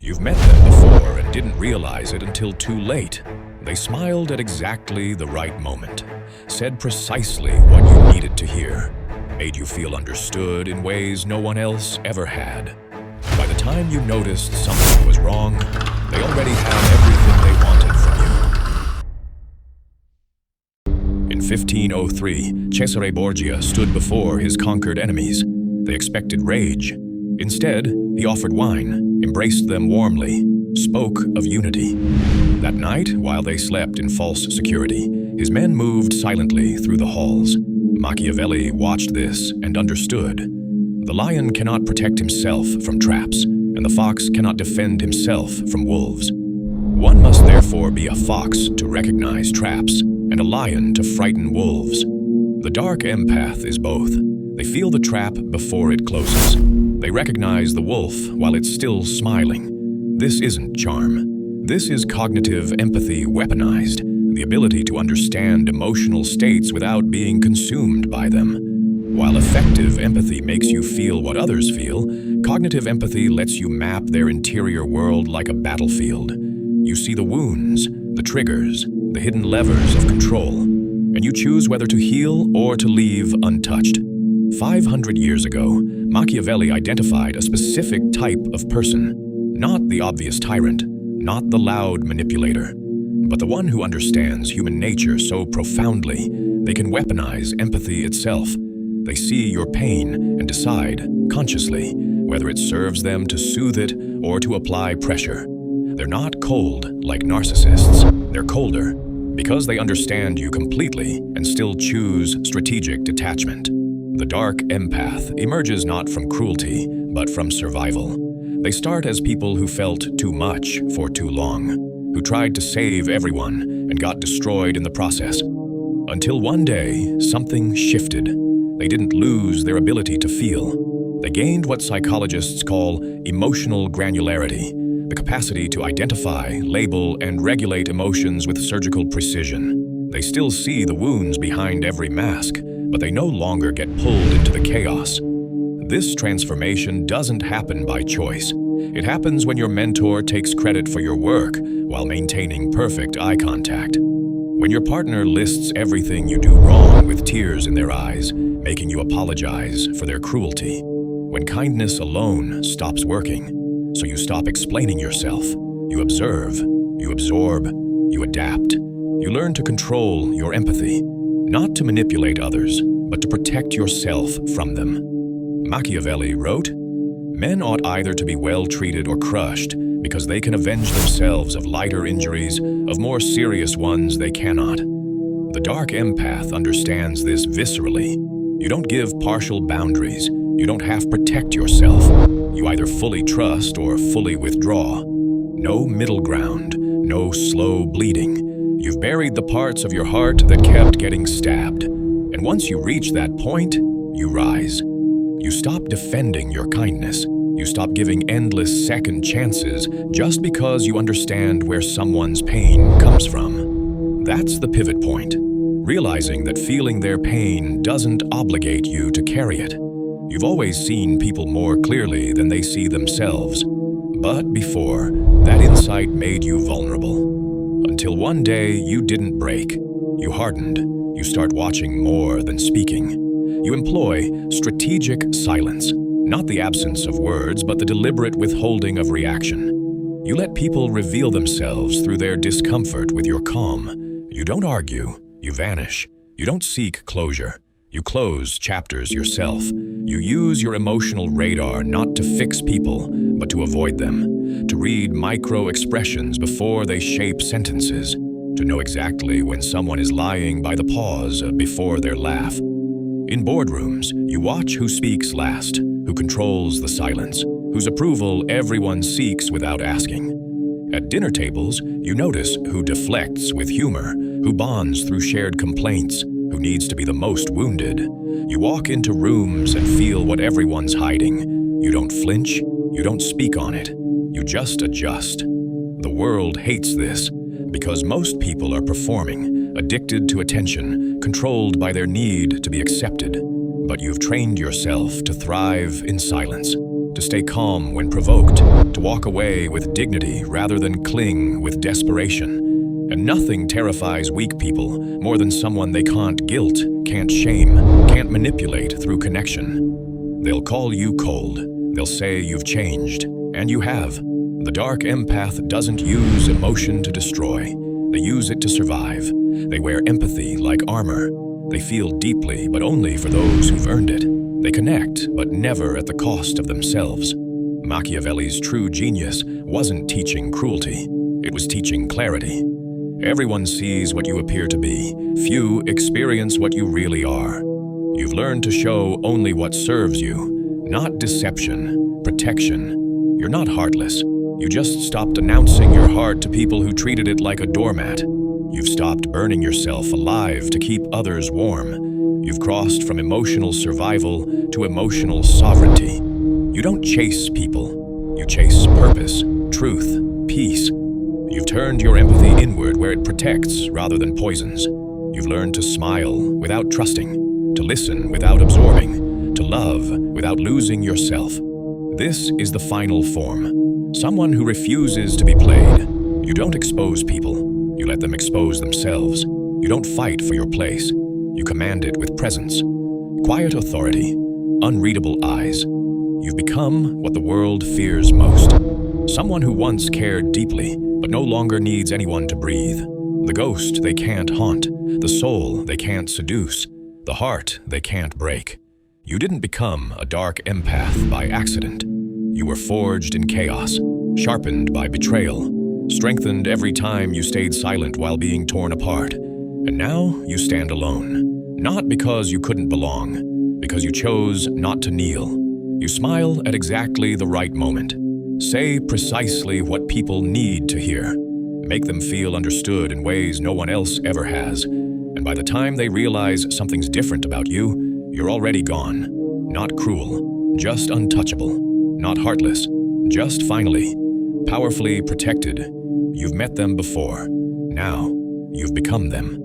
You've met them before and didn't realize it until too late. They smiled at exactly the right moment, said precisely what you needed to hear, made you feel understood in ways no one else ever had. By the time you noticed something was wrong, they already had everything they wanted from you. In 1503, Cesare Borgia stood before his conquered enemies. They expected rage. Instead, he offered wine, embraced them warmly, spoke of unity. That night, while they slept in false security, his men moved silently through the halls. Machiavelli watched this and understood. The lion cannot protect himself from traps, and the fox cannot defend himself from wolves. One must therefore be a fox to recognize traps, and a lion to frighten wolves. The Dark Empath is both. They feel the trap before it closes. They recognize the wolf while it's still smiling. This isn't charm. This is cognitive empathy weaponized, the ability to understand emotional states without being consumed by them. While effective empathy makes you feel what others feel, cognitive empathy lets you map their interior world like a battlefield. You see the wounds, the triggers, the hidden levers of control, and you choose whether to heal or to leave untouched. 500 years ago, Machiavelli identified a specific type of person, not the obvious tyrant, not the loud manipulator, but the one who understands human nature so profoundly they can weaponize empathy itself. They see your pain and decide, consciously, whether it serves them to soothe it or to apply pressure. They're not cold like narcissists. They're colder because they understand you completely and still choose strategic detachment. The Dark Empath emerges not from cruelty, but from survival. They start as people who felt too much for too long, who tried to save everyone and got destroyed in the process. Until one day, something shifted. They didn't lose their ability to feel. They gained what psychologists call emotional granularity, the capacity to identify, label, and regulate emotions with surgical precision. They still see the wounds behind every mask, but they no longer get pulled into the chaos. This transformation doesn't happen by choice. It happens when your mentor takes credit for your work while maintaining perfect eye contact. When your partner lists everything you do wrong with tears in their eyes, making you apologize for their cruelty. When kindness alone stops working, so you stop explaining yourself. You observe, you absorb, you adapt. You learn to control your empathy. Not to manipulate others, but to protect yourself from them. Machiavelli wrote, "Men ought either to be well treated or crushed, because they can avenge themselves of lighter injuries, of more serious ones they cannot." The Dark Empath understands this viscerally. You don't give partial boundaries. You don't half-protect yourself. You either fully trust or fully withdraw. No middle ground, no slow bleeding. You've buried the parts of your heart that kept getting stabbed. And once you reach that point, you rise. You stop defending your kindness. You stop giving endless second chances just because you understand where someone's pain comes from. That's the pivot point. Realizing that feeling their pain doesn't obligate you to carry it. You've always seen people more clearly than they see themselves. But before, that insight made you vulnerable. Until one day you didn't break. You hardened. You start watching more than speaking. You employ strategic silence, not the absence of words, but the deliberate withholding of reaction. You let people reveal themselves through their discomfort with your calm. You don't argue. You vanish. You don't seek closure. You close chapters yourself. You use your emotional radar not to fix people, but to avoid them, to read micro-expressions before they shape sentences, to know exactly when someone is lying by the pause before their laugh. In boardrooms, you watch who speaks last, who controls the silence, whose approval everyone seeks without asking. At dinner tables, you notice who deflects with humor, who bonds through shared complaints, who needs to be the most wounded. You walk into rooms and feel what everyone's hiding. You don't flinch, you don't speak on it, you just adjust. The world hates this because most people are performing, addicted to attention, controlled by their need to be accepted. But you've trained yourself to thrive in silence, to to stay calm when provoked, to walk away with dignity rather than cling with desperation. And nothing terrifies weak people more than someone they can't guilt, can't shame, can't manipulate through connection. They'll call you cold. They'll say you've changed, and you have. The Dark Empath doesn't use emotion to destroy. They use it to survive. They wear empathy like armor. They feel deeply, but only for those who've earned it. They connect, but never at the cost of themselves. Machiavelli's true genius wasn't teaching cruelty. It was teaching clarity. Everyone sees what you appear to be. Few experience what you really are. You've learned to show only what serves you, not deception, protection. You're not heartless. You just stopped announcing your heart to people who treated it like a doormat. You've stopped burning yourself alive to keep others warm. You've crossed from emotional survival to emotional sovereignty. You don't chase people. You chase purpose, truth, peace. You've turned your empathy inward where it protects rather than poisons. You've learned to smile without trusting, to listen without absorbing, to love without losing yourself. This is the final form. Someone who refuses to be played. You don't expose people. You let them expose themselves. You don't fight for your place. You command it with presence. Quiet authority. Unreadable eyes. You've become what the world fears most. Someone who once cared deeply, but no longer needs anyone to breathe. The ghost they can't haunt, the soul they can't seduce, the heart they can't break. You didn't become a dark empath by accident. You were forged in chaos, sharpened by betrayal, strengthened every time you stayed silent while being torn apart. And now you stand alone, not because you couldn't belong, because you chose not to kneel. You smile at exactly the right moment. Say precisely what people need to hear. Make them feel understood in ways no one else ever has. And by the time they realize something's different about you, you're already gone. Not cruel, just untouchable. Not heartless, just finally, powerfully protected. You've met them before. Now, you've become them.